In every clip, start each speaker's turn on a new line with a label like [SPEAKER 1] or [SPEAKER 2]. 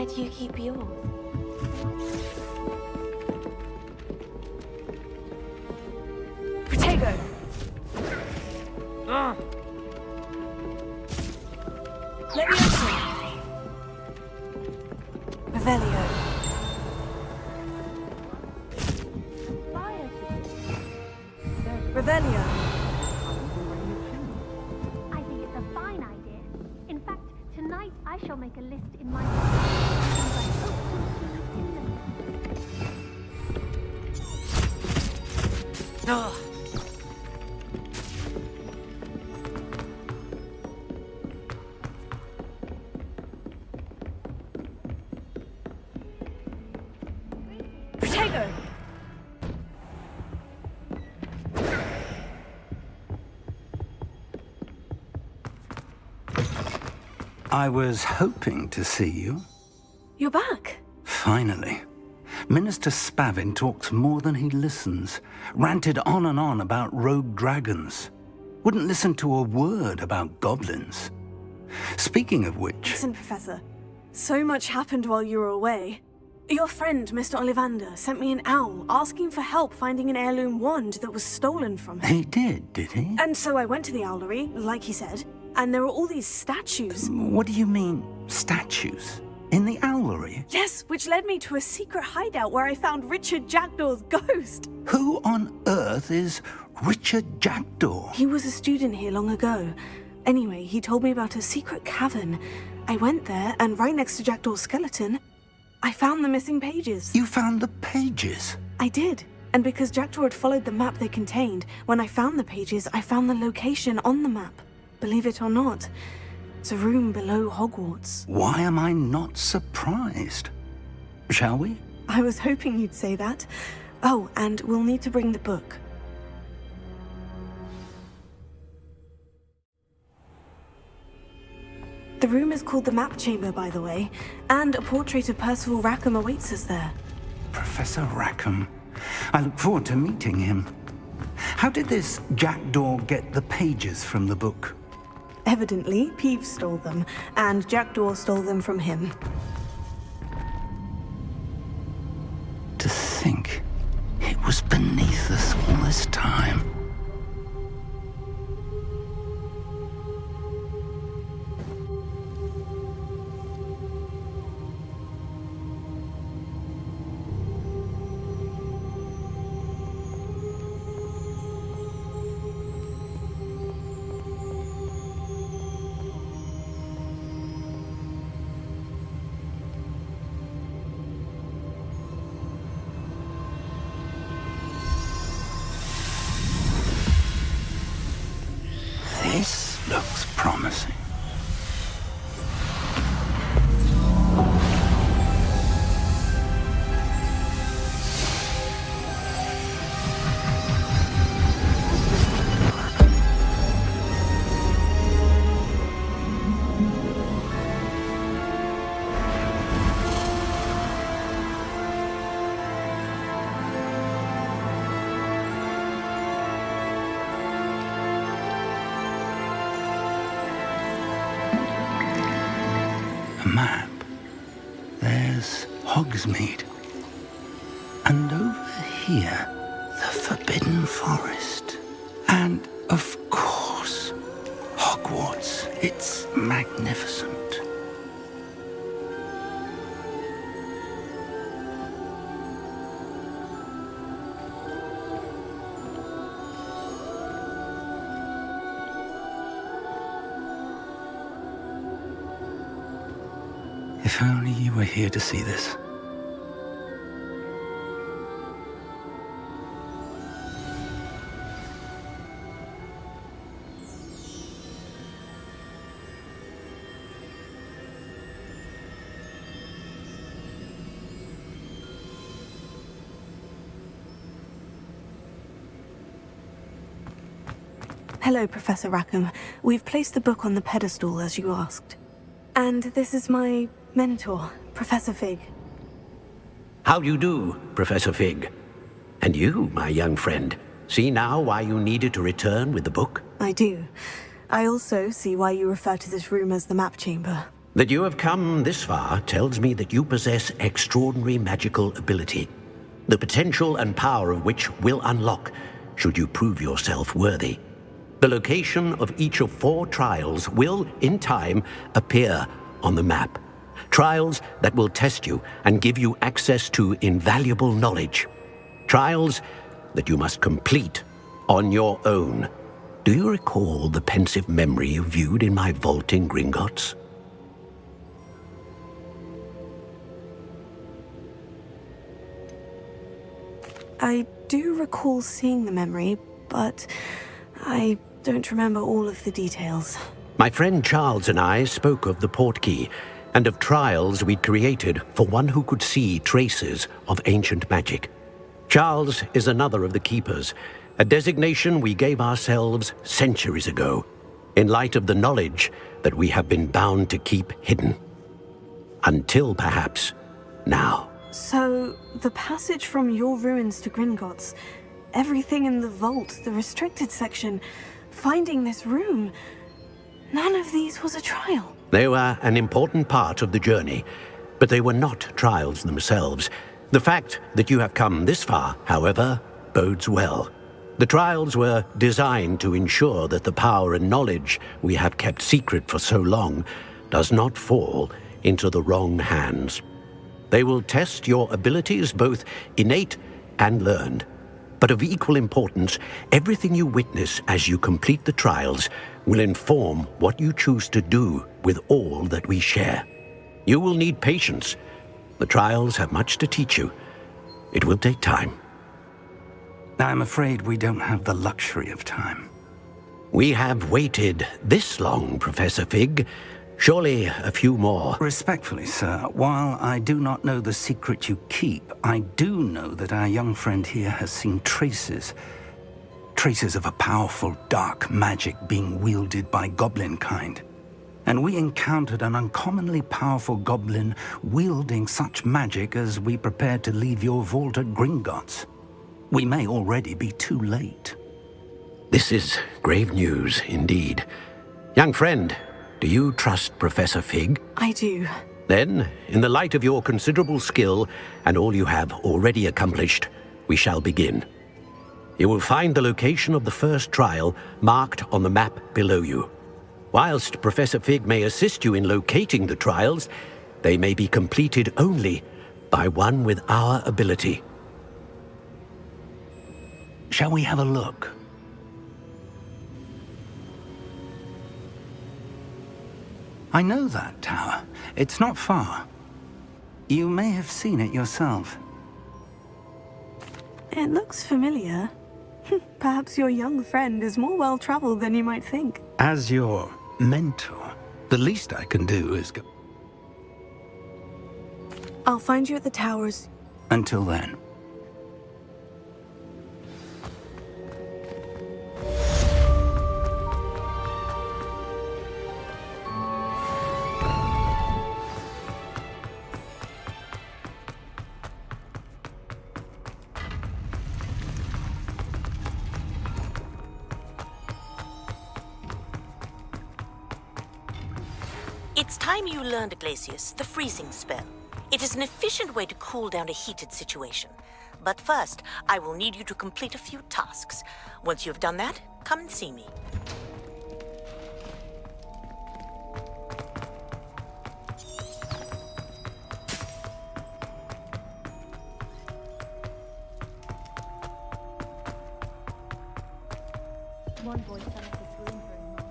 [SPEAKER 1] Why do you keep yours?
[SPEAKER 2] Protego! Leviosa! Revelio! Revelio!
[SPEAKER 3] I think it's a fine idea. In fact, tonight I shall make a list in my
[SPEAKER 2] Ugh. Protego!
[SPEAKER 4] I was hoping to see you.
[SPEAKER 2] You're back.
[SPEAKER 4] Finally. Minister Spavin talks more than he listens. Ranted on and on about rogue dragons. Wouldn't listen to a word about goblins. Speaking of which...
[SPEAKER 2] Listen, Professor. So much happened while you were away. Your friend, Mr. Ollivander, sent me an owl asking for help finding an heirloom wand that was stolen from him.
[SPEAKER 4] He did he?
[SPEAKER 2] And so I went to the owlery, like he said, and there were all these statues.
[SPEAKER 4] What do you mean, statues? In the owlery?
[SPEAKER 2] Yes, which led me to a secret hideout where I found Richard Jackdaw's ghost.
[SPEAKER 4] Who on earth is Richard Jackdaw?
[SPEAKER 2] He was a student here long ago. Anyway, he told me about a secret cavern. I went there, and right next to Jackdaw's skeleton, I found the missing pages.
[SPEAKER 4] You found the pages?
[SPEAKER 2] I did. And because Jackdaw had followed the map they contained, when I found the pages, I found the location on the map. Believe it or not, it's a room below Hogwarts.
[SPEAKER 4] Why am I not surprised? Shall we?
[SPEAKER 2] I was hoping you'd say that. Oh, and we'll need to bring the book. The room is called the Map Chamber, by the way, and a portrait of Percival Rackham awaits us there.
[SPEAKER 4] Professor Rackham. I look forward to meeting him. How did this Jackdaw get the pages from the book?
[SPEAKER 2] Evidently, Peeves stole them, and Jackdaw stole them from him.
[SPEAKER 4] To think it was beneath us all this time. This looks promising. A map. There's Hogsmeade. And over here, the Forbidden Forest. And, of course, Hogwarts. It's magnificent. If only you were here to see this.
[SPEAKER 2] Hello, Professor Rackham. We've placed the book on the pedestal as you asked. And this is my mentor, Professor Fig.
[SPEAKER 5] How do you do, Professor Fig? And you, my young friend, see now why you needed to return with the book?
[SPEAKER 2] I do. I also see why you refer to this room as the Map Chamber.
[SPEAKER 5] That you have come this far tells me that you possess extraordinary magical ability, the potential and power of which will unlock should you prove yourself worthy. The location of each of 4 trials will, in time, appear on the map. Trials that will test you and give you access to invaluable knowledge. Trials that you must complete on your own. Do you recall the pensive memory you viewed in my vault in Gringotts?
[SPEAKER 2] I do recall seeing the memory, but I don't remember all of the details.
[SPEAKER 5] My friend Charles and I spoke of the portkey and of trials we'd created for one who could see traces of ancient magic. Charles is another of the keepers, a designation we gave ourselves centuries ago, in light of the knowledge that we have been bound to keep hidden. Until perhaps now.
[SPEAKER 2] So, the passage from your ruins to Gringotts, everything in the vault, the restricted section, finding this room, none of these was a trial.
[SPEAKER 5] They were an important part of the journey, but they were not trials themselves. The fact that you have come this far, however, bodes well. The trials were designed to ensure that the power and knowledge we have kept secret for so long does not fall into the wrong hands. They will test your abilities, both innate and learned. But of equal importance, everything you witness as you complete the trials will inform what you choose to do with all that we share. You will need patience. The trials have much to teach you. It will take time.
[SPEAKER 4] I'm afraid we don't have the luxury of time.
[SPEAKER 5] We have waited this long, Professor Fig. Surely a few more.
[SPEAKER 4] Respectfully, sir, while I do not know the secret you keep, I do know that our young friend here has seen traces of a powerful dark magic being wielded by goblin kind. And we encountered an uncommonly powerful goblin wielding such magic as we prepared to leave your vault at Gringotts. We may already be too late.
[SPEAKER 5] This is grave news indeed. Young friend, do you trust Professor Fig?
[SPEAKER 2] I do.
[SPEAKER 5] Then, in the light of your considerable skill and all you have already accomplished, we shall begin. You will find the location of the first trial marked on the map below you. Whilst Professor Fig may assist you in locating the trials, they may be completed only by one with our ability.
[SPEAKER 4] Shall we have a look? I know that tower. It's not far. You may have seen it yourself.
[SPEAKER 2] It looks familiar. Perhaps your young friend is more well-traveled than you might think.
[SPEAKER 4] As your mentor, the least I can do is go.
[SPEAKER 2] I'll find you at the towers.
[SPEAKER 4] Until then.
[SPEAKER 1] It's time you learned, Glacius, the freezing spell. It is an efficient way to cool down a heated situation. But first, I will need you to complete a few tasks. Once you have done that, come and see me.
[SPEAKER 3] One boy fell off his broom for a moment.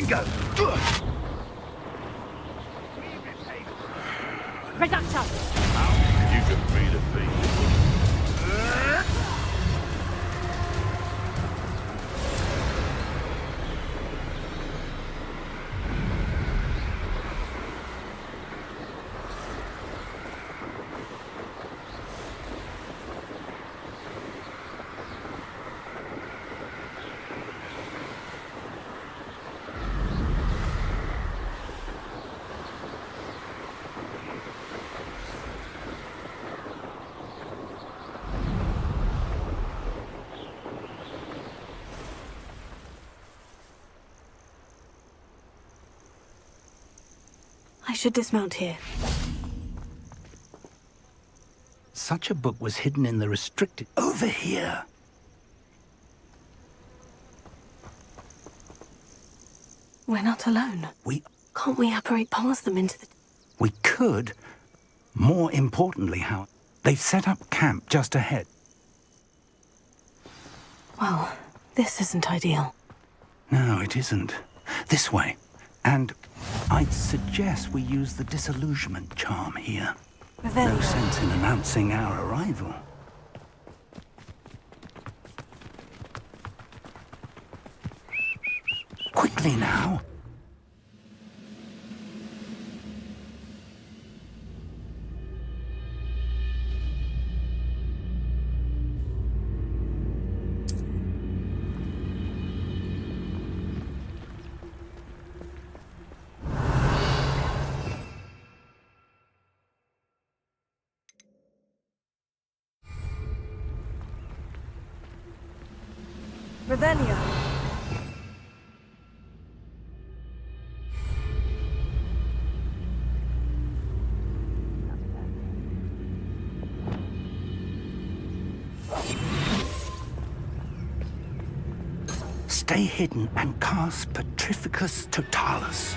[SPEAKER 4] Gringo!
[SPEAKER 3] Reducto!
[SPEAKER 6] You can beat a beat.
[SPEAKER 2] I should dismount here.
[SPEAKER 4] Such a book was hidden in the restricted... Over here!
[SPEAKER 2] We're not alone. Can't we apparate past them into the...
[SPEAKER 4] We could. More importantly, how... They've set up camp just ahead.
[SPEAKER 2] Well, this isn't ideal.
[SPEAKER 4] No, it isn't. This way. And I'd suggest we use the disillusionment charm here. No
[SPEAKER 2] Revelio.
[SPEAKER 4] sense in announcing our arrival. Quickly now.
[SPEAKER 2] Revelio.
[SPEAKER 4] Stay hidden and cast Petrificus Totalis.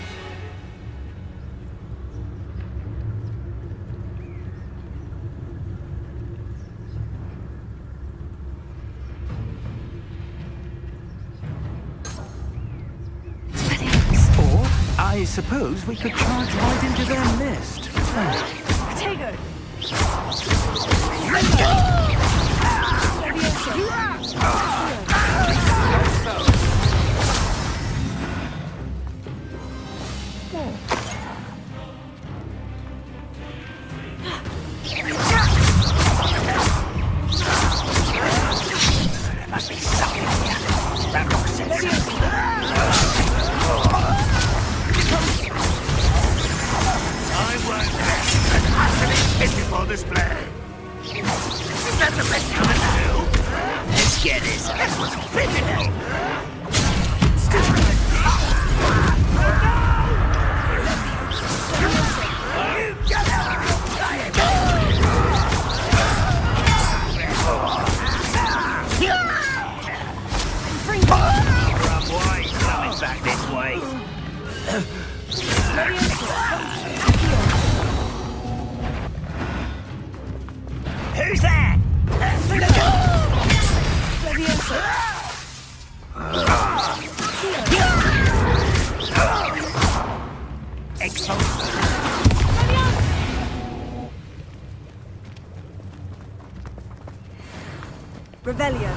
[SPEAKER 4] Or, I suppose we could charge right into their mist.
[SPEAKER 2] Potato.
[SPEAKER 4] There must be something here. That looks sensible.
[SPEAKER 6] I won't let an utterly pitiful display. Is that the best you can do? Let's get this. That was criminal. Coming back this way. Who's that?
[SPEAKER 2] Revelio.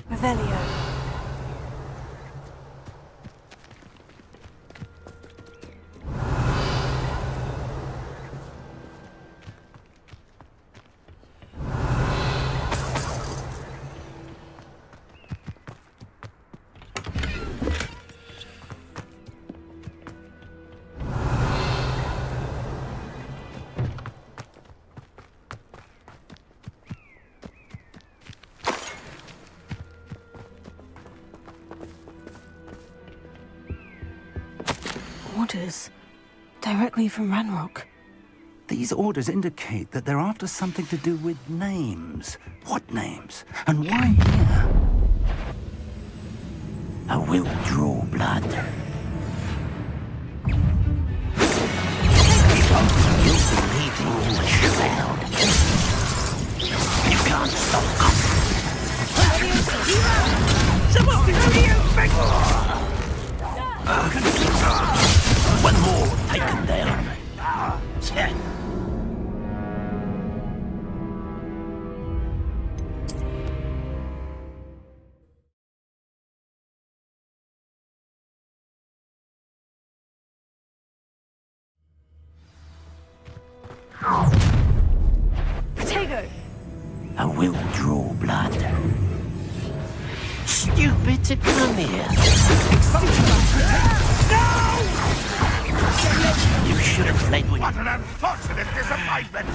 [SPEAKER 2] Revelio. Orders. Directly from Ranrock.
[SPEAKER 4] These orders indicate that they're after something to do with names. What names? And why here?
[SPEAKER 6] I will draw blood. You'll believe all the shroud. You can't stop us. Someone one more taken down.
[SPEAKER 2] Protego!
[SPEAKER 6] I will draw blood. Stupid to come here. No! You should have fled when... What an unfortunate disappointment!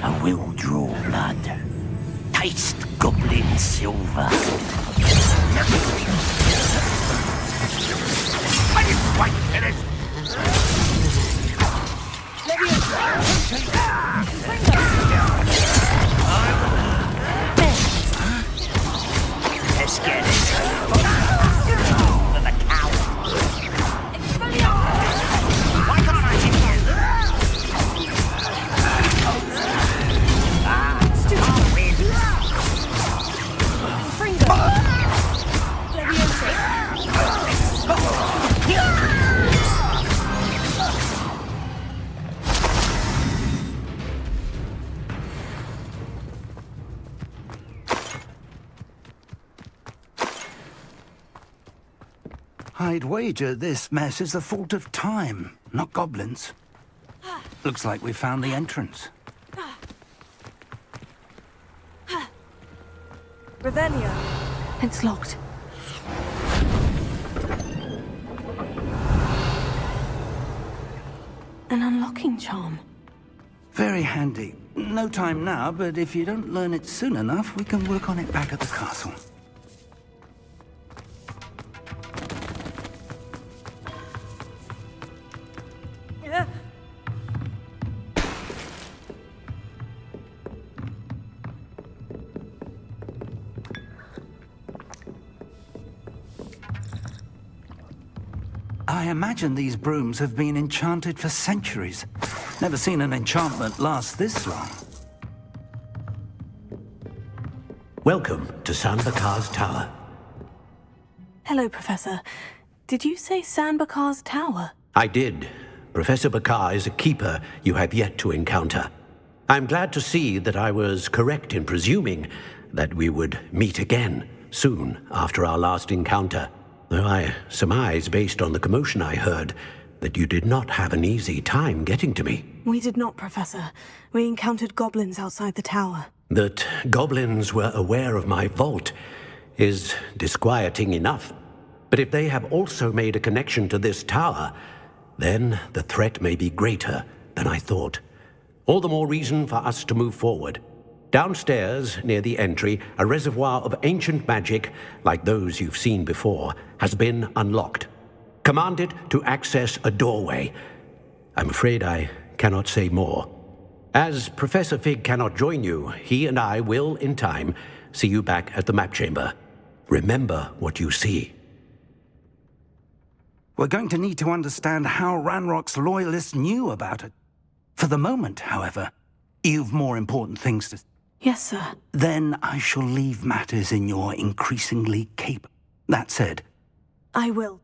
[SPEAKER 6] I will draw blood. Taste goblin silver. Are you quite finished? Let's get it. For the cow. Why can't I hit you? I'll win.
[SPEAKER 4] I'd wager this mess is the fault of time, not goblins. Looks like we found the entrance.
[SPEAKER 2] Revelio. It's locked. An unlocking charm.
[SPEAKER 4] Very handy. No time now, but if you don't learn it soon enough, we can work on it back at the castle. I imagine these brooms have been enchanted for centuries. Never seen an enchantment last this long.
[SPEAKER 5] Welcome to San Bakar's Tower.
[SPEAKER 2] Hello, Professor. Did you say San Bakar's Tower?
[SPEAKER 5] I did. Professor Bakar is a keeper you have yet to encounter. I'm glad to see that I was correct in presuming that we would meet again soon after our last encounter. Though I surmise, based on the commotion I heard, that you did not have an easy time getting to me.
[SPEAKER 2] We did not, Professor. We encountered goblins outside the tower.
[SPEAKER 5] That goblins were aware of my vault is disquieting enough. But if they have also made a connection to this tower, then the threat may be greater than I thought. All the more reason for us to move forward. Downstairs, near the entry, a reservoir of ancient magic, like those you've seen before, has been unlocked. Command it to access a doorway. I'm afraid I cannot say more. As Professor Fig cannot join you, he and I will, in time, see you back at the map chamber. Remember what you see.
[SPEAKER 4] We're going to need to understand how Ranrock's loyalists knew about it. For the moment, however, you've more important things to...
[SPEAKER 2] Yes, sir.
[SPEAKER 4] Then I shall leave matters in your increasingly capable... That said...
[SPEAKER 2] I will.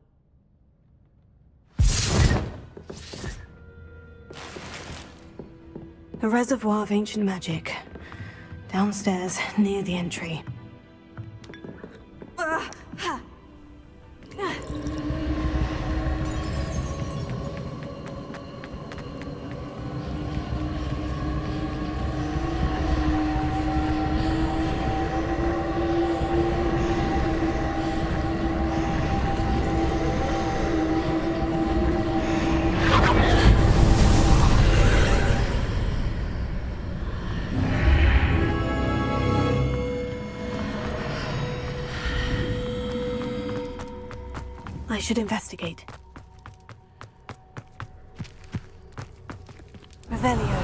[SPEAKER 2] A reservoir of ancient magic. Downstairs, near the entry. I should investigate. Revelio.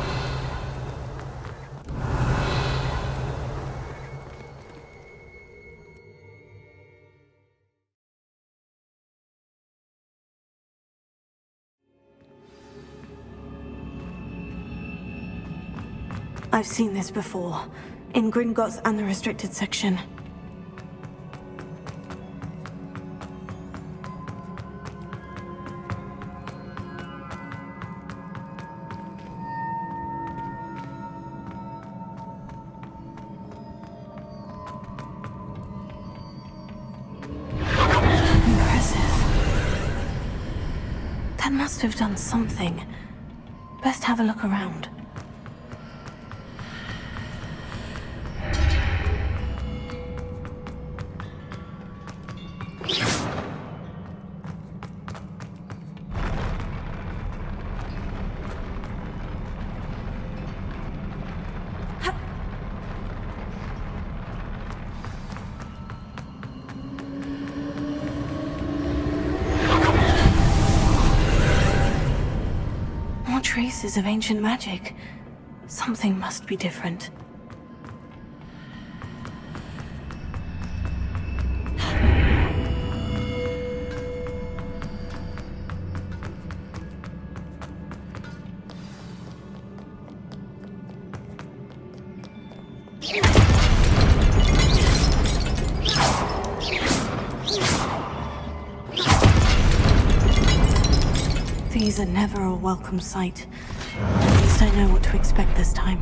[SPEAKER 2] I've seen this before, in Gringotts and the restricted section. Impressive. That must have done something. Best have a look around. Traces of ancient magic. Something must be different. These are never a welcome sight. At least I know what to expect this time.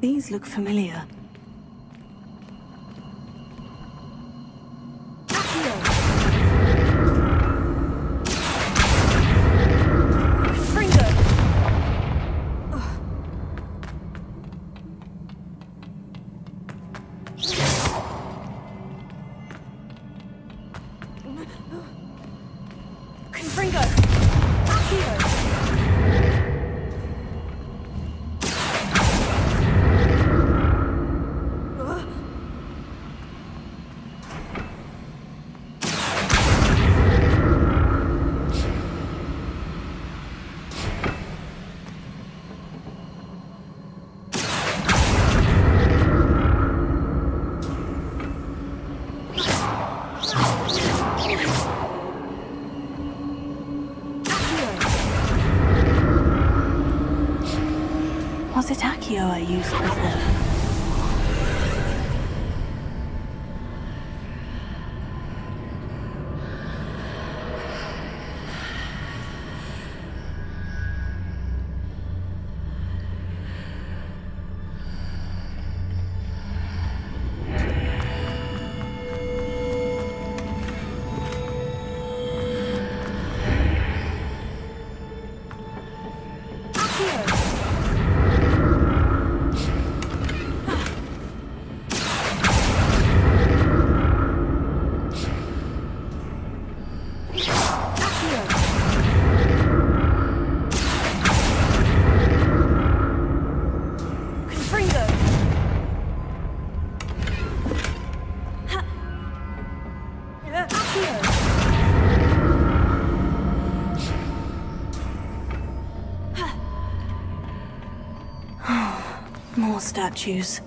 [SPEAKER 2] These look familiar. Was it Accio I used before? More statues.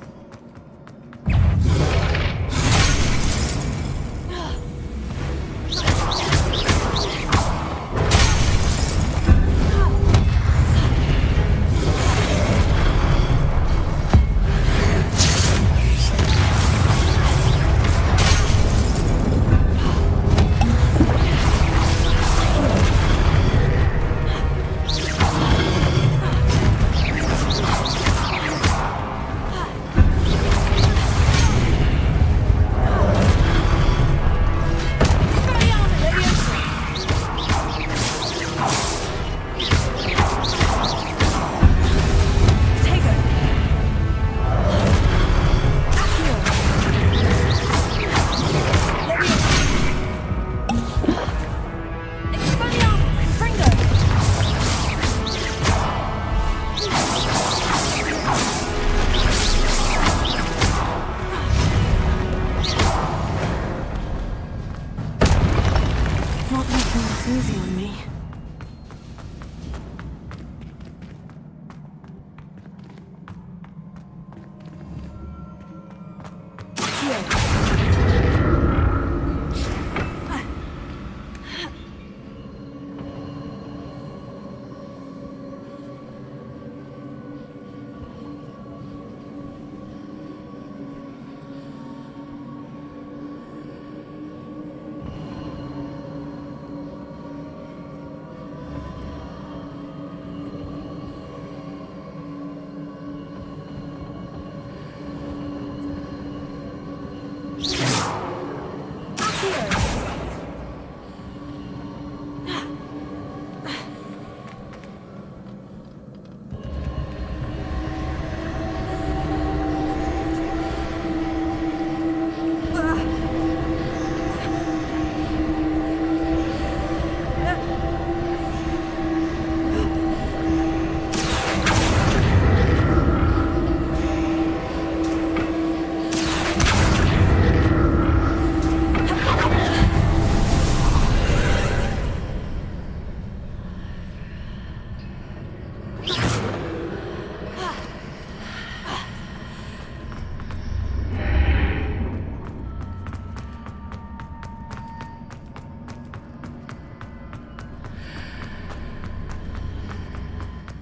[SPEAKER 2] It's easy on me.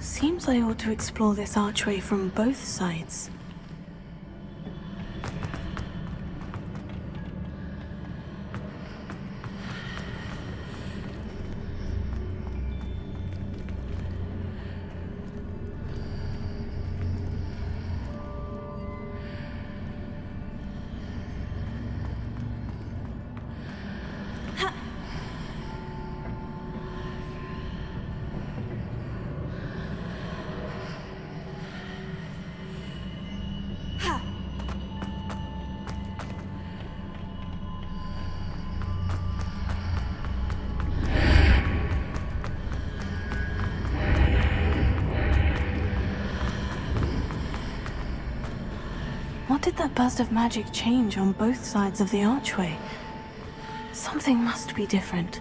[SPEAKER 2] Seems I ought to explore this archway from both sides. What did that burst of magic change on both sides of the archway? Something must be different.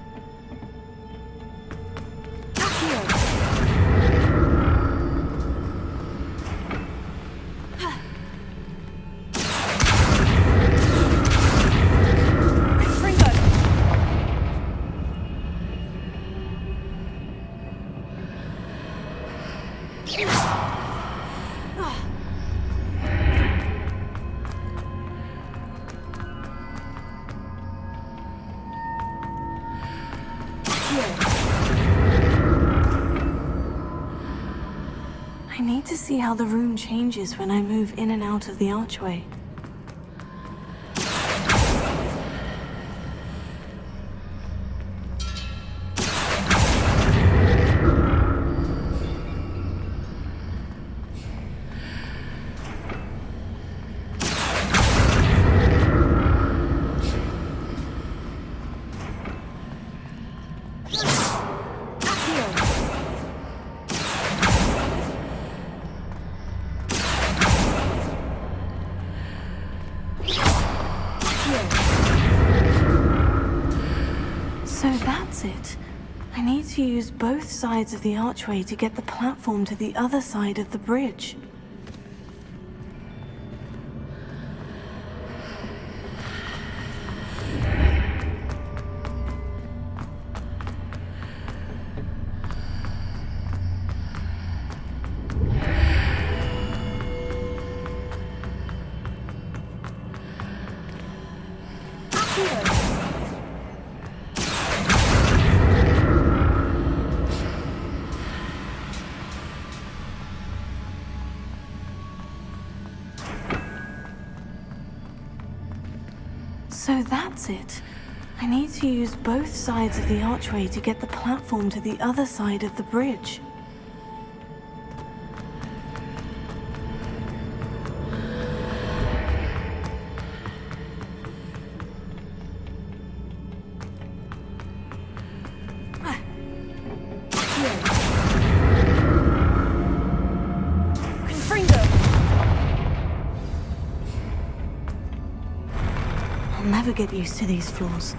[SPEAKER 2] I need to see how the room changes when I move in and out of the archway. So that's it. I need to use both sides of the archway to get the platform to the other side of the bridge. So that's it. I need to use both sides of the archway to get the platform to the other side of the bridge. I'll never get used to these floors.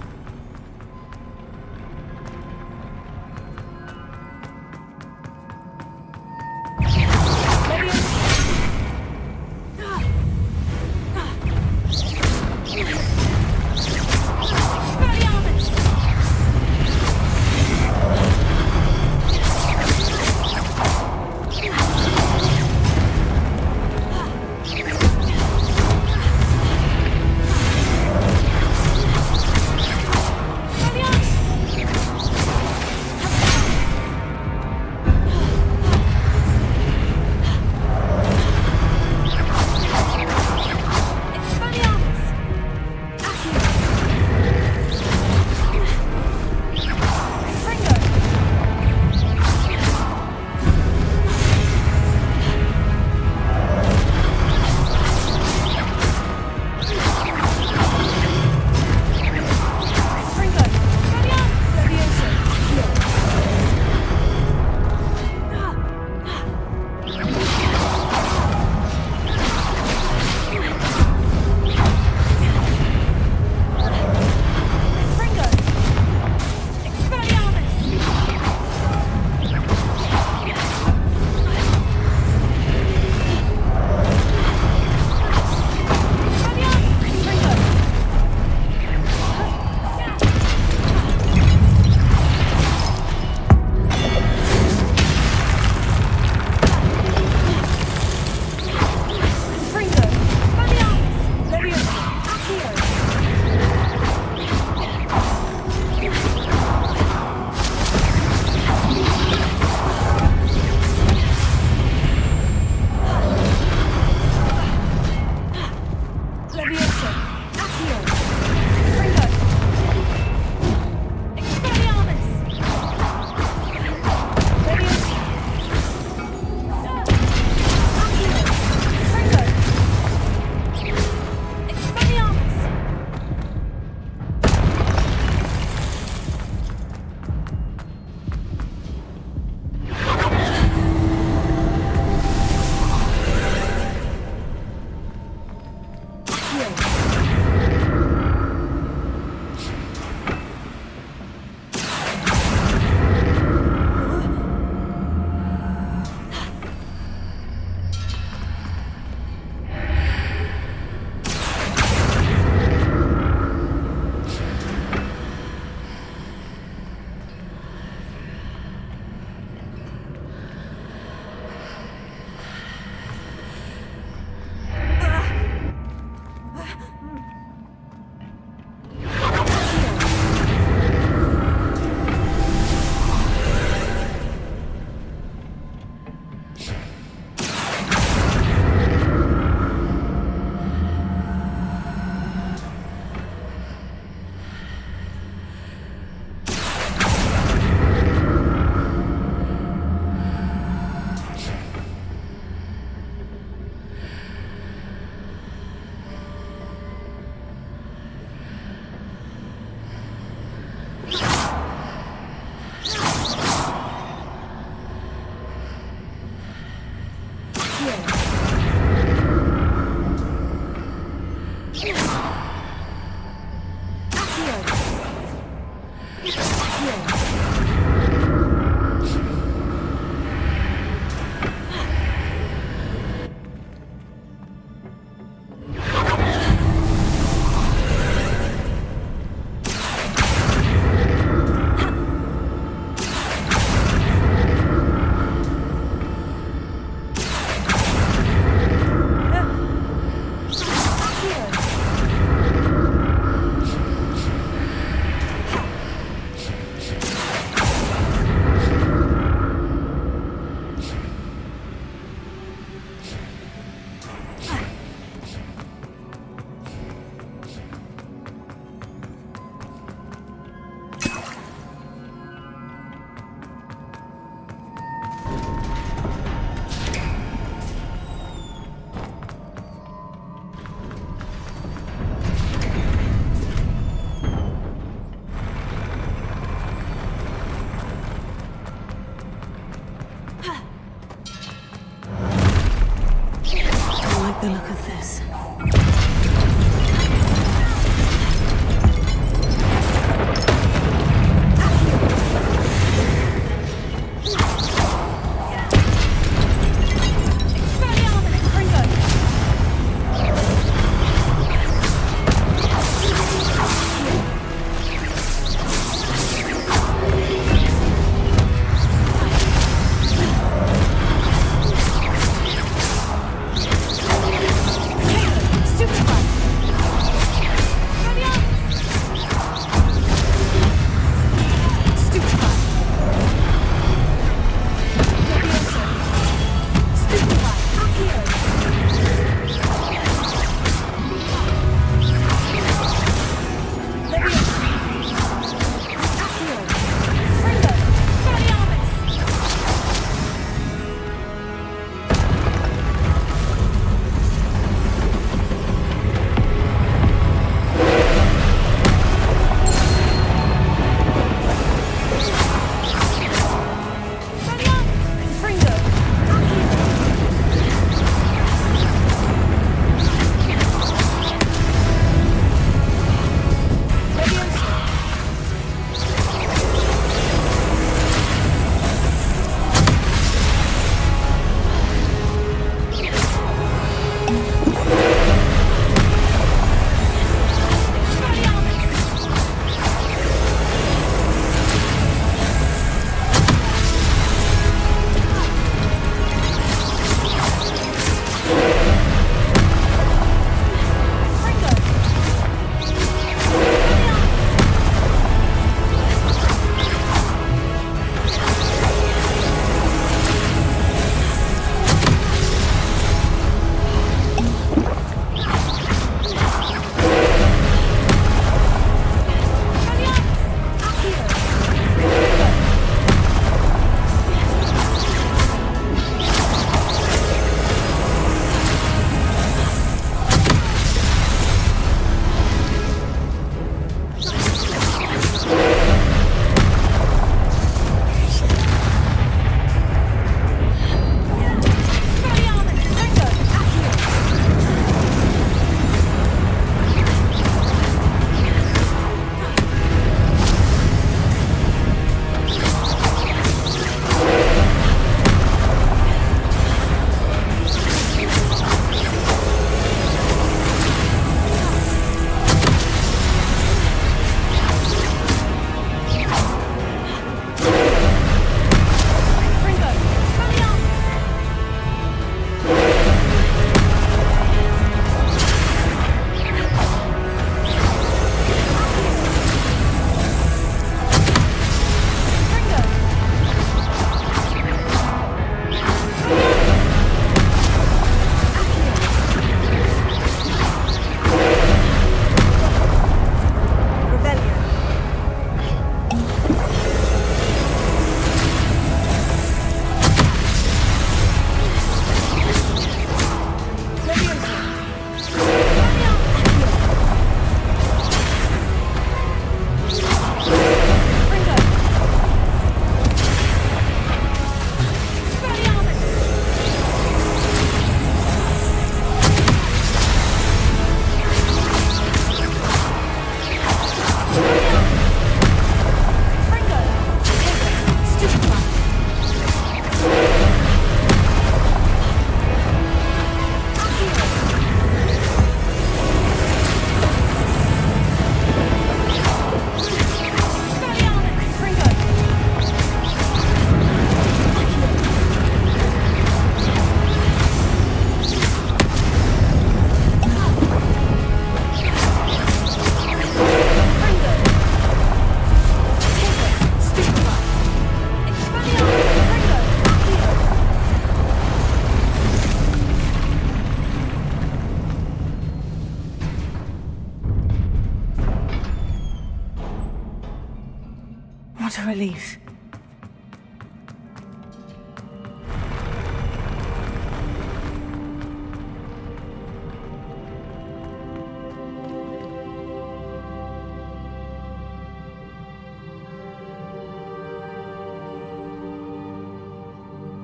[SPEAKER 2] What a relief.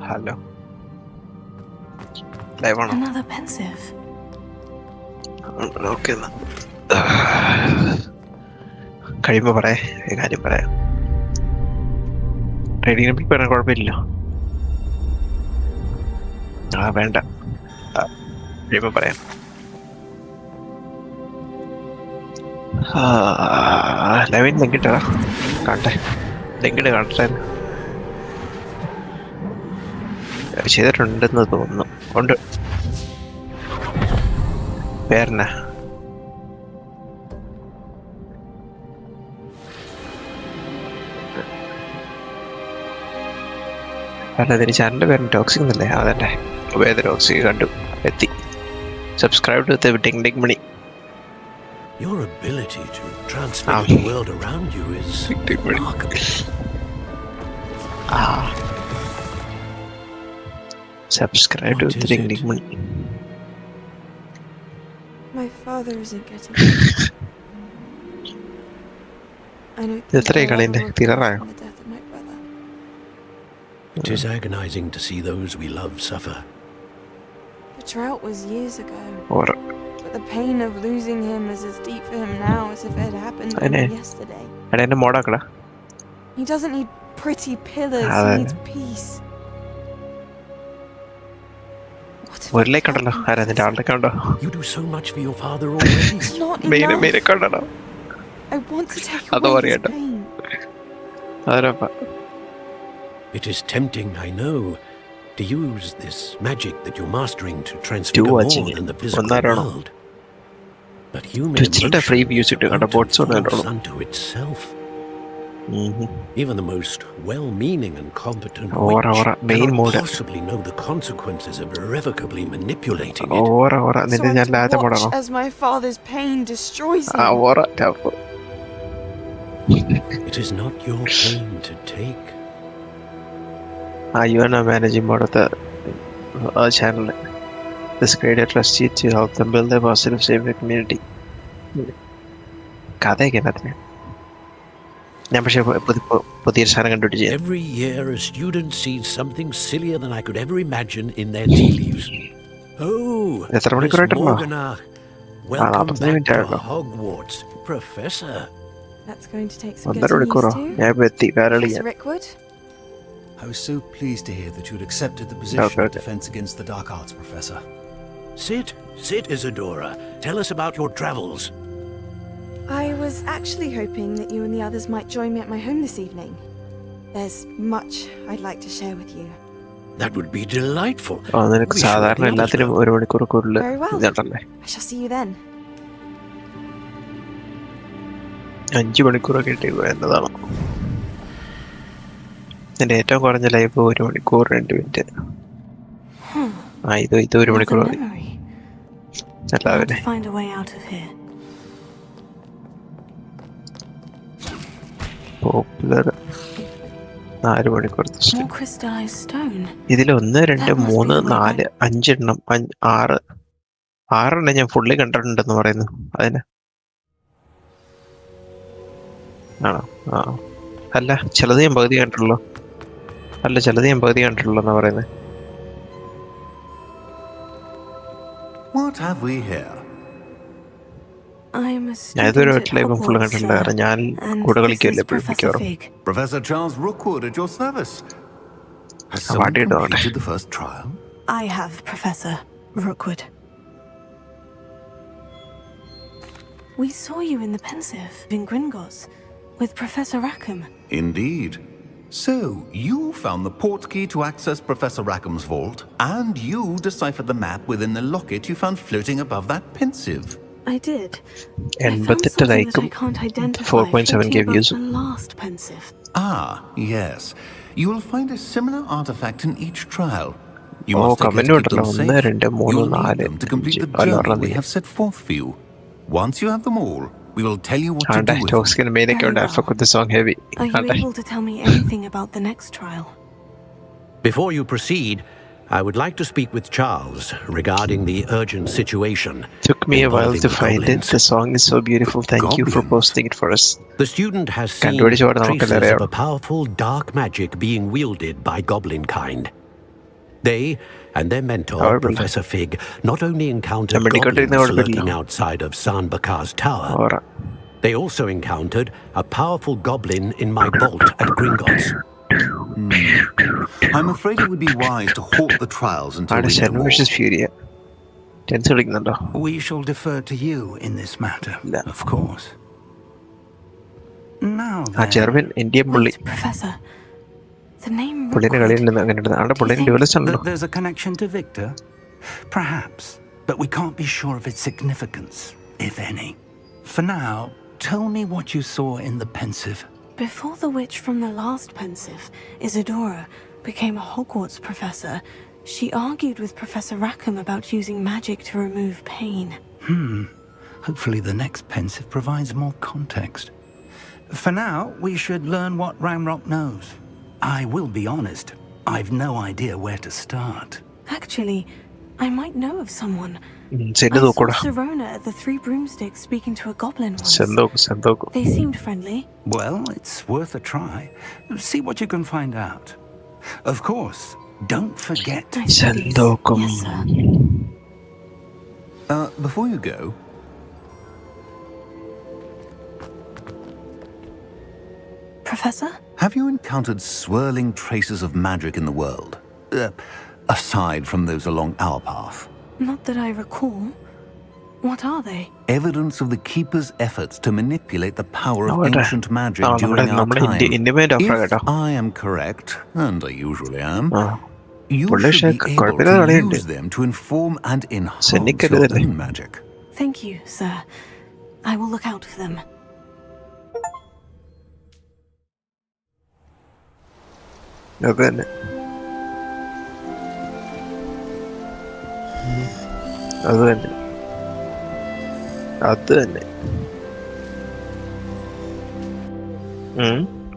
[SPEAKER 7] Hello ലൈവാണോ?
[SPEAKER 2] Another pensive.
[SPEAKER 7] Okay എന്നാ കഴിയുമ്പോ പറയാം കാര്യം പറയാം. റീഡിങ്ങിനെ പറ്റി പറയാൻ കുഴപ്പമില്ലല്ലോ. വേണ്ട കഴിയുമ്പോ പറയാം. ലൈവിൻ ലിങ്കിട്ടാ കാണട്ടെ. ലിങ്കിട്ട് കാണട്ടെ. ചെയ്തിട്ടുണ്ടെന്ന് തോന്നുന്നു. ഉണ്ട്. പേരെന്നാ? അല്ല അതിന് ചാനലിൻ്റെ പേര് ടോക്സിക് എന്നല്ലേ? അതന്നെ വേദ ടോക്സിക് കണ്ടു എത്തി. സബ്സ്ക്രൈബ് ടു ഡിങ് ഡിങ് മണി.
[SPEAKER 5] Your ability to transform the world around you is remarkable.
[SPEAKER 7] Subscribe to Ring Ring Money.
[SPEAKER 2] My father isn't getting it. I don't think I'll ever recover from the death of my brother.
[SPEAKER 5] It is agonizing to see those we love suffer.
[SPEAKER 2] The drought was years ago.
[SPEAKER 7] Or
[SPEAKER 2] But the pain of losing him is as deep for him now as if it had happened only yesterday. He doesn't need pretty pillars, he needs peace.
[SPEAKER 5] You do so much for your father already.
[SPEAKER 2] It's not enough. I want to take away his pain.
[SPEAKER 5] It is tempting, I know, to use this magic that you're mastering to transfigure more than the physical world. But human emotion unto itself. Even the most well-meaning and competent witch cannot possibly know the consequences of irrevocably manipulating it.
[SPEAKER 2] So I have to watch as my father's pain destroys him.
[SPEAKER 5] It is not your pain to take.
[SPEAKER 7] You are now managing more of the channel. This creator trusts you to help them build a positive, safe community.
[SPEAKER 5] Every year a student sees something sillier than I could ever imagine in their tea leaves. Oh, Miss Morganach, welcome back to Hogwarts, Professor.
[SPEAKER 2] That's going to take some getting used to. Professor Rickwood?
[SPEAKER 8] I was so pleased to hear that you'd accepted the position of Defense Against the Dark Arts, Professor.
[SPEAKER 5] Sit, Isadora. Tell us about your travels.
[SPEAKER 2] I was actually hoping that you and the others might join me at my home this evening. There's much I'd like to share with you.
[SPEAKER 5] That would be delightful.
[SPEAKER 2] Very well. I shall see you then.
[SPEAKER 7] 5 മണിക്കൂറൊക്കെ ഇട്ടേക്കുക എന്നതാണ് എൻ്റെ ഏറ്റവും കുറഞ്ഞ life 1 മണിക്കൂർ 2 minute. ഇത് 1 മണിക്കൂർ മതി. Popular 4 മണിക്കൂർ. ഇതിൽ 1 2 3 4 5 എണ്ണം 6 എണ്ണം ഞാൻ ഫുള്ളി കണ്ടിട്ടുണ്ടെന്ന് പറയുന്നു. അതിന് ആണോ? അല്ല ചിലത് ഞാൻ പകുതി കണ്ടിട്ടുള്ളൂ. എന്നാ പറയുന്നത്. ഞാൻ ഇതൊരു ലൈവ് ഫുള്ള് കണ്ടിട്ടില്ല. കാരണം ഞാൻ കൂടെ കളിക്കുമല്ലോ എപ്പോഴും മിക്കവാറും.
[SPEAKER 4] Professor Charles Rookwood at your service. Has
[SPEAKER 7] What
[SPEAKER 4] someone
[SPEAKER 7] did you do?
[SPEAKER 4] completed the first trial?
[SPEAKER 2] I have, Professor Rookwood. We saw you in the Pensive in Gringotts with Professor Rackham.
[SPEAKER 4] Indeed. So, you found the portkey to access Professor Rackham's vault, and you deciphered the map within the locket you found floating above that Pensive.
[SPEAKER 2] I did.
[SPEAKER 7] And
[SPEAKER 2] I
[SPEAKER 7] but
[SPEAKER 2] found
[SPEAKER 7] the
[SPEAKER 2] something that I
[SPEAKER 7] like
[SPEAKER 2] can't identify
[SPEAKER 7] 4.7 gave
[SPEAKER 2] floating
[SPEAKER 7] you
[SPEAKER 2] above the last Pensive.
[SPEAKER 4] Ah, yes. You will find a similar artifact in each trial. You
[SPEAKER 7] Oh,
[SPEAKER 4] must take
[SPEAKER 7] comment
[SPEAKER 4] it to keep them
[SPEAKER 7] uttala.
[SPEAKER 4] safe.
[SPEAKER 7] 1 2 3
[SPEAKER 4] You'll
[SPEAKER 7] 4
[SPEAKER 4] need them to complete the
[SPEAKER 7] 5
[SPEAKER 4] journey
[SPEAKER 7] 6
[SPEAKER 4] we have set forth for you. Once you have them all,
[SPEAKER 8] We will tell you what to do with them.
[SPEAKER 2] Very well.
[SPEAKER 7] the song heavy.
[SPEAKER 2] Are you able to tell me anything about the next trial?
[SPEAKER 5] Before you proceed, I would like to speak with Charles regarding the urgent situation.
[SPEAKER 7] Took me a while
[SPEAKER 5] involving
[SPEAKER 7] to
[SPEAKER 5] the
[SPEAKER 7] find it.
[SPEAKER 5] goblins.
[SPEAKER 7] The song is so beautiful. Thank you for
[SPEAKER 8] Goblins?
[SPEAKER 7] posting it for us.
[SPEAKER 5] The student has seen
[SPEAKER 7] കണ്ടുപിടിച്ച പാടെ നമുക്ക്
[SPEAKER 5] traces
[SPEAKER 7] അറിയാം.
[SPEAKER 5] of a powerful dark magic being wielded by goblin kind. They and their mentor,
[SPEAKER 7] കുഴപ്പമില്ല.
[SPEAKER 5] Professor Fig, not only encountered
[SPEAKER 7] നമ്മൾ ഇടിക്കൊണ്ടിരുന്ന
[SPEAKER 5] goblins
[SPEAKER 7] കുഴപ്പമില്ല.
[SPEAKER 5] lurking outside of Sanbakar's tower,
[SPEAKER 7] aura.
[SPEAKER 5] they also encountered a powerful goblin in my vault at Gringotts.
[SPEAKER 8] I'm afraid it would be wise to halt the trials until
[SPEAKER 7] ആടെ
[SPEAKER 8] we know
[SPEAKER 7] Sharan
[SPEAKER 8] more.
[SPEAKER 7] Versus Furia. ടെൻസ് കളിക്കുന്നുണ്ടോ?
[SPEAKER 4] We shall defer to you in this matter,
[SPEAKER 7] No.
[SPEAKER 4] of course. Now
[SPEAKER 7] ആ
[SPEAKER 4] then,
[SPEAKER 7] ചെറുവൻ Indian പുള്ളി.
[SPEAKER 2] Wait, Professor. The name
[SPEAKER 7] പുള്ളിന്റെ
[SPEAKER 2] Rookwood.
[SPEAKER 7] കളിയുണ്ടെന്ന് അങ്ങനെ ഉണ്ട്. ആടെ പുള്ളിന്റെ ഡ്യൂലിസ്റ്റ് ഉണ്ടല്ലോ.
[SPEAKER 4] there's a connection to Victor? Perhaps, but we can't be sure of its significance, if any. For now, tell me what you saw in the pensive.
[SPEAKER 2] Before the witch from the last pensive, Isadora, became a Hogwarts professor, she argued with Professor Rackham about using magic to remove pain.
[SPEAKER 4] Hopefully the next pensive provides more context. For now, we should learn what Ramrock knows. I will be honest, I've no idea where to start.
[SPEAKER 2] Actually, I might know of someone.
[SPEAKER 7] Saint
[SPEAKER 2] I saw
[SPEAKER 7] നോക്കൂടാ.
[SPEAKER 2] Serona at the Three Broomsticks speaking to a goblin once.
[SPEAKER 7] സെന്തോക്കും.
[SPEAKER 2] They seemed friendly.
[SPEAKER 4] Well, it's worth a try. See what you can find out. Of course, don't forget.
[SPEAKER 2] My studies.
[SPEAKER 7] സെന്തോക്കും.
[SPEAKER 2] Yes, sir.
[SPEAKER 8] Before you go,
[SPEAKER 2] Professor?
[SPEAKER 8] have you encountered swirling traces of magic in the world? Aside from those along our path.
[SPEAKER 2] Not that I recall. What are they?
[SPEAKER 8] Evidence of the Keeper's efforts to manipulate the power of
[SPEAKER 7] നമ്മുടെ
[SPEAKER 8] ancient magic
[SPEAKER 7] നമ്മുടെ
[SPEAKER 8] during our
[SPEAKER 7] നമ്മുടെ
[SPEAKER 8] time.
[SPEAKER 7] Indian offer
[SPEAKER 8] If
[SPEAKER 7] കേട്ടോ.
[SPEAKER 8] I am correct, and I usually am,
[SPEAKER 7] ആ.
[SPEAKER 8] you
[SPEAKER 7] പുള്ളി
[SPEAKER 8] should be able
[SPEAKER 7] കുഴപ്പമില്ലാതെ
[SPEAKER 8] to
[SPEAKER 7] കളിയുണ്ട്.
[SPEAKER 8] use them to inform and enhance your
[SPEAKER 7] സെന്നിക്കരുതല്ലേ?
[SPEAKER 8] own magic.
[SPEAKER 2] Thank you, sir. I will look out for them.
[SPEAKER 7] അത് തന്നെ. അത് തന്നെ. അത് തന്നെ.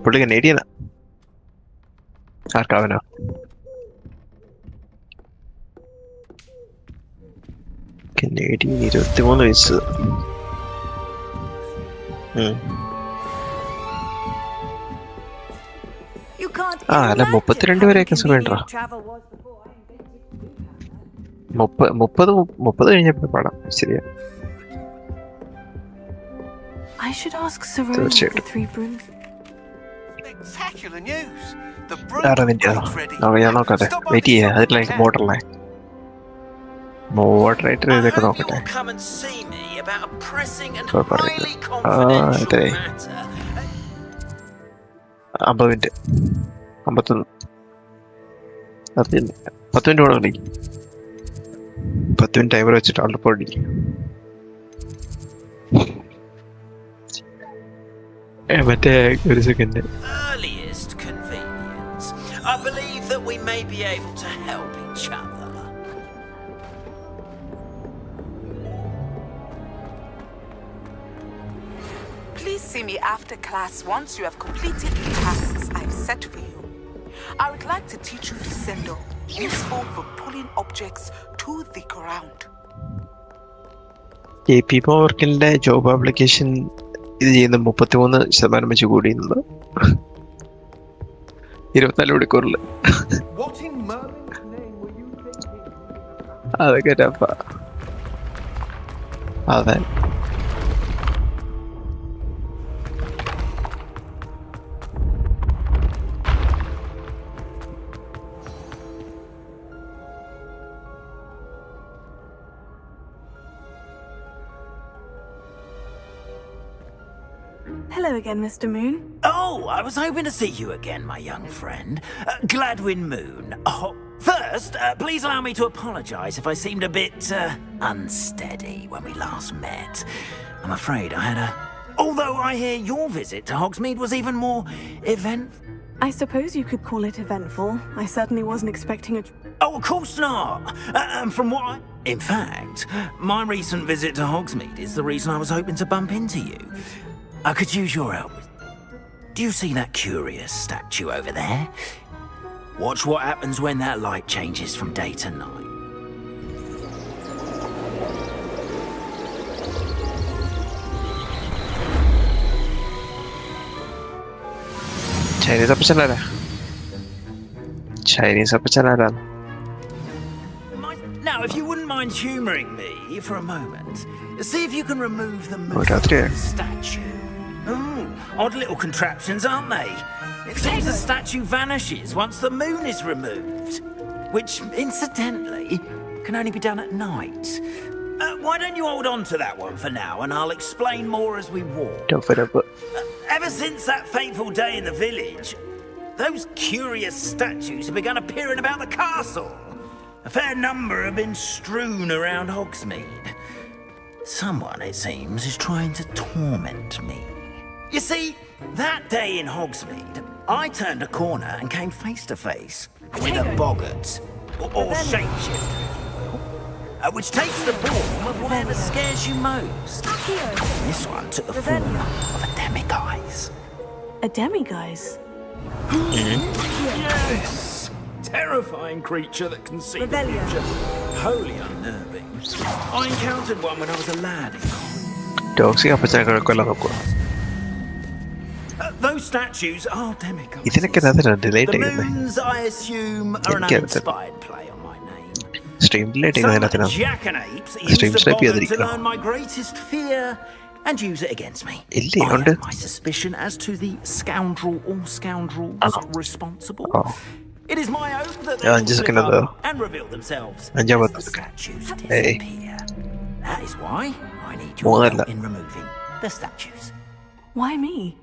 [SPEAKER 7] പുള്ളി കനേഡിയനാ. ആർക്കാവനോ? കനേഡിയൻ 23 വയസ്സ്. ആ അല്ല 32 വരെയൊക്കെ സുഖമുണ്ടോ? 30 കഴിഞ്ഞപ്പോ പാടാം. ശരിയാ.
[SPEAKER 2] I should ask Serona at the Three Brooms.
[SPEAKER 6] Spectacular news. The
[SPEAKER 7] ആരാ നിന്റെ? ഞാൻ നോക്കട്ടെ. വെയിറ്റ് ചെയ്യാ. അതിലേക്ക് മോഡറല്ലേ? മോഡറേറ്റർ ഇതൊക്കെ നോക്കട്ടെ. അതെ. 50 മിനിറ്റ്. 51. 10 മിനിറ്റ് കൂടെ കളി. 10 മിനിറ്റ് ടൈമർ വെച്ചിട്ട് ആളുടെ പൊടി. മറ്റേ ഒരു second.
[SPEAKER 9] Earliest convenience. I believe that we may be able to help each other.
[SPEAKER 10] Please see me after class once you have completed the tasks I've set for you. I would like to teach you Descendo, useful for pulling objects to the ground.
[SPEAKER 7] AP വർക്കിന്റെ job application ഇത് ചെയ്യുന്ന 33% വെച്ച് കൂടിയുന്നത് 24 മണിക്കൂറിൽ. അതൊക്കെ ടഫാ. അതെ.
[SPEAKER 2] Hello again, Mr. Moon.
[SPEAKER 9] Oh, I was hoping to see you again, my young friend. Gladwin Moon. Oh, first, please allow me to apologize if I seemed a bit unsteady when we last met. I'm afraid I had a... Although I hear your visit to Hogsmeade was even more eventful.
[SPEAKER 2] I suppose you could call it eventful. I certainly wasn't expecting a...
[SPEAKER 9] Oh, of course not. From what I... In fact, my recent visit to Hogsmeade is the reason I was hoping to bump into you. I could use your help. Do you see that curious statue over there? Watch what happens when that light changes from day to night.
[SPEAKER 7] Chinese apa channel? Chinese apa channel?
[SPEAKER 9] Now, if you wouldn't mind humouring me for a moment, see if you can remove the moon
[SPEAKER 7] What
[SPEAKER 9] from the statue. Oh, odd little contraptions, aren't they? It seems the statue vanishes once the moon is removed, which, incidentally, can only be done at night. Why don't you hold on to that one for now, and I'll explain more as we walk. Ever since that fateful day in the village, those curious statues have begun appearing about the castle. A fair number have been strewn around Hogsmeade. Someone, it seems, is trying to torment me. You see, that day in Hogsmeade, I turned a corner and came face to face with a boggart, or shapeshifter, if you will, which takes the form of whatever scares you most. This one took the form of a demiguise.
[SPEAKER 2] A demiguise?
[SPEAKER 9] Yes! Terrifying creature that can see the future. Wholly unnerving. I encountered one when I was a lad. Those statues are demiguises. The moons, I assume, are an uninspired play on my name. Some jackanapes used the boggart to learn my greatest fear and use it against me. I have my suspicion as to the scoundrel or scoundrels responsible. It is my hope that they will slip up and reveal themselves as the statues disappear. That is why I need your help in removing the statues.
[SPEAKER 2] Why me?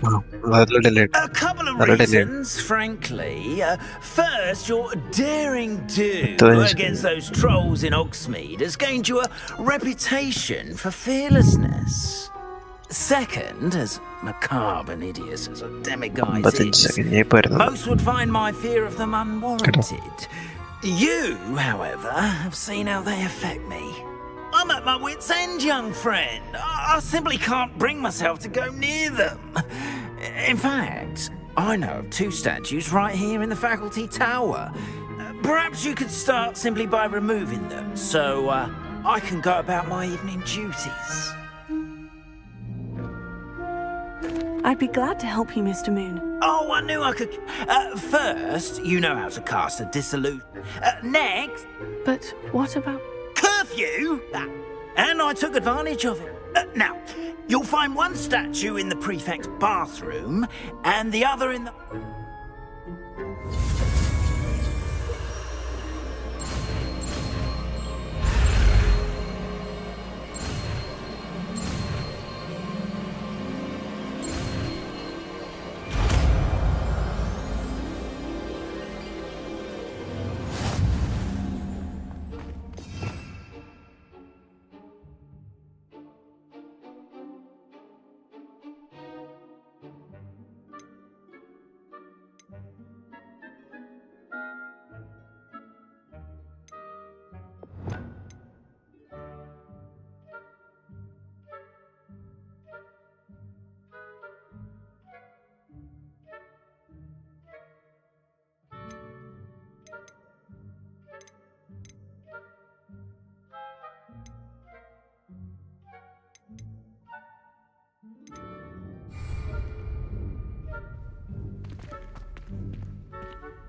[SPEAKER 9] A couple of reasons, frankly. First, your daring do against those trolls in Hogsmeade has gained you a reputation for fearlessness. Second, as macabre and hideous as a demiguise is, most would find my fear of them unwarranted. You, however, have seen how they affect me. I'm at my wit's end, young friend. I simply can't bring myself to go near them. In fact, I know of 2 statues right here in the faculty tower. Perhaps you could start simply by removing them, so I can go about my evening duties.
[SPEAKER 2] I'd be glad to help you, Mr. Moon.
[SPEAKER 9] Oh, I knew I could... first, you know how to cast a dissolution. Next...
[SPEAKER 2] But what about...
[SPEAKER 9] Curfew! And I took advantage of it. Now, you'll find one statue in the prefect's bathroom, and the other in the...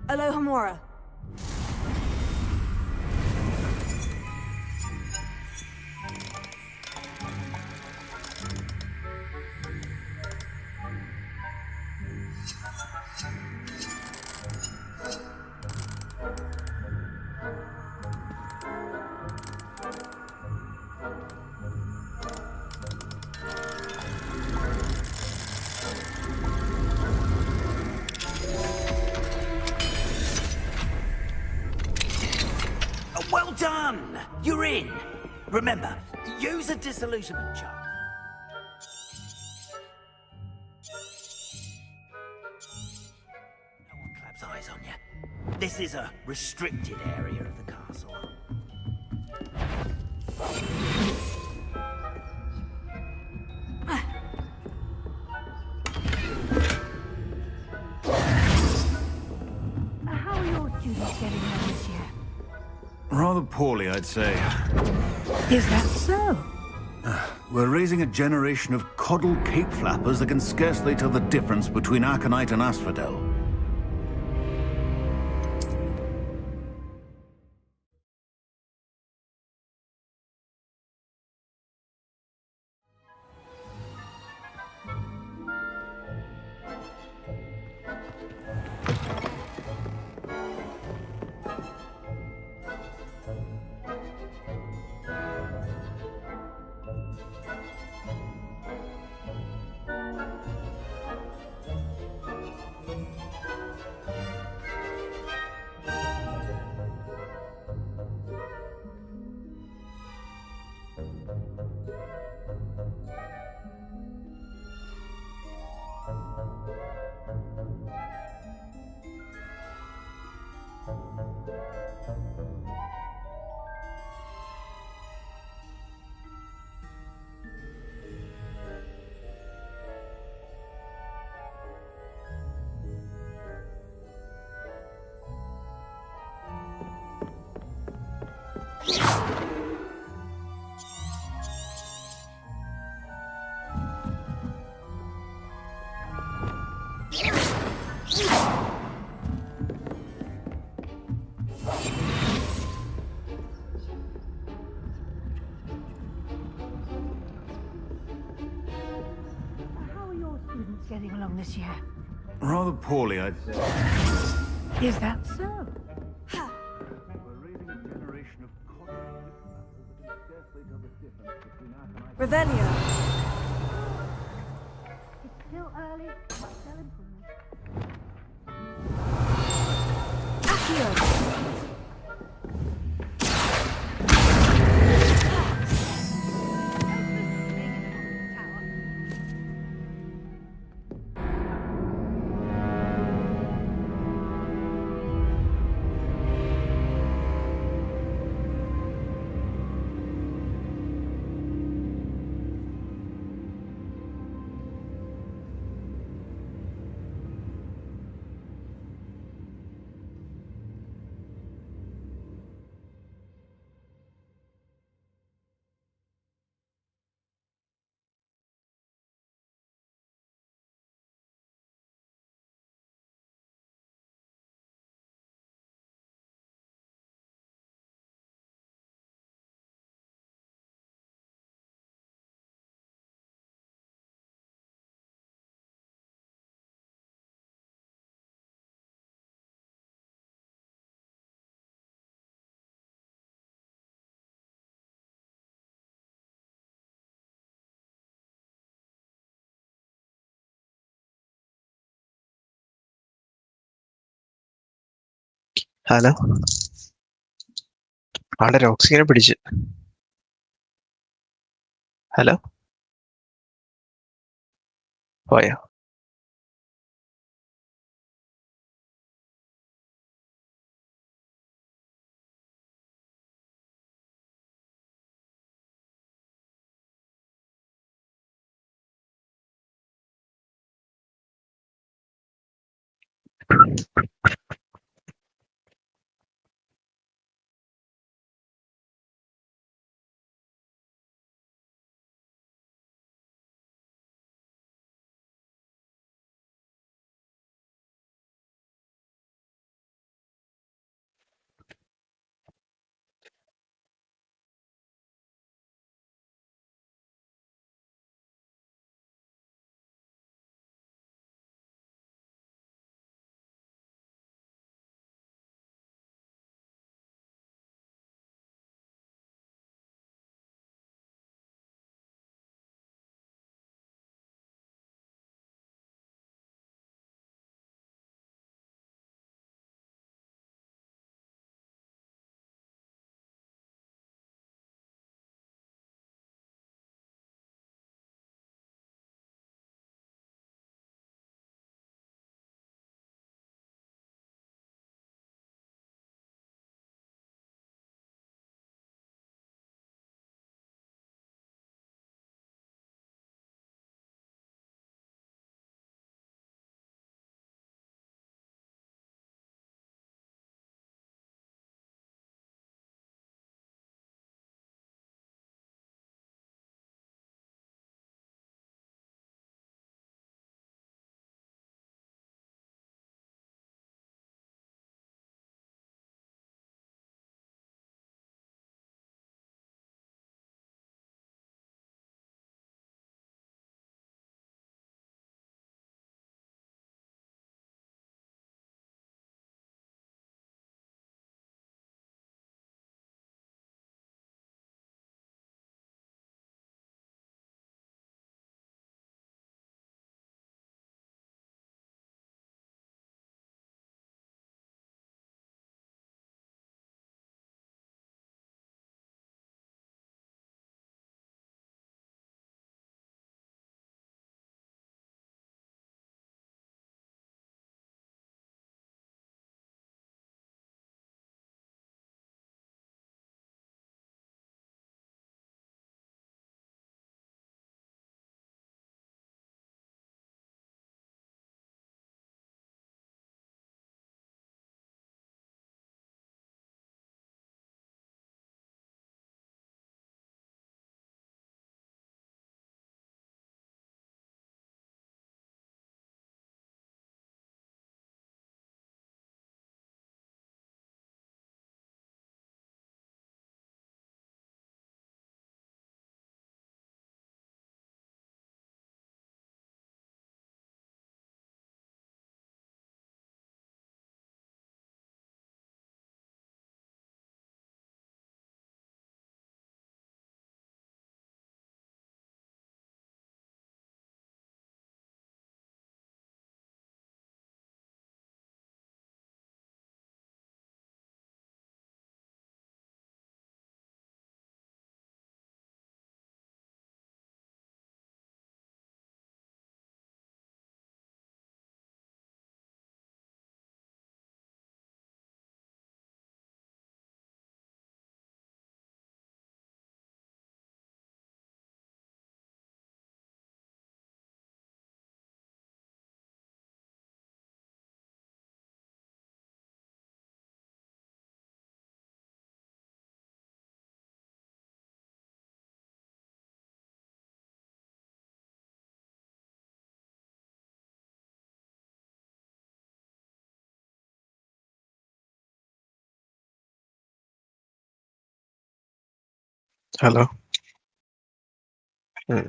[SPEAKER 2] Alohomora.
[SPEAKER 9] Well done! You're in. Remember, use a disillusionment charm. This is a restricted area of the castle.
[SPEAKER 3] How are your students getting on this year?
[SPEAKER 8] Rather poorly, I'd say.
[SPEAKER 3] Is that so?
[SPEAKER 8] We're raising a generation of coddled cape flappers that can scarcely tell the difference between aconite and asphodel.
[SPEAKER 3] How are your students getting along this year?
[SPEAKER 8] Rather poorly, I'd say.
[SPEAKER 3] Is that so?
[SPEAKER 8] We're raising a generation of coddled cape flappers that can scarcely tell the difference between aconite and
[SPEAKER 2] Revelio.
[SPEAKER 3] It's still early, but they'll improve.
[SPEAKER 2] Accio.
[SPEAKER 7] Hello, ആടെ റോക്സിനെ പിടിച്ച്. Hello, പോയോ? Hello. Mm.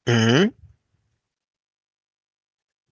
[SPEAKER 7] Mm.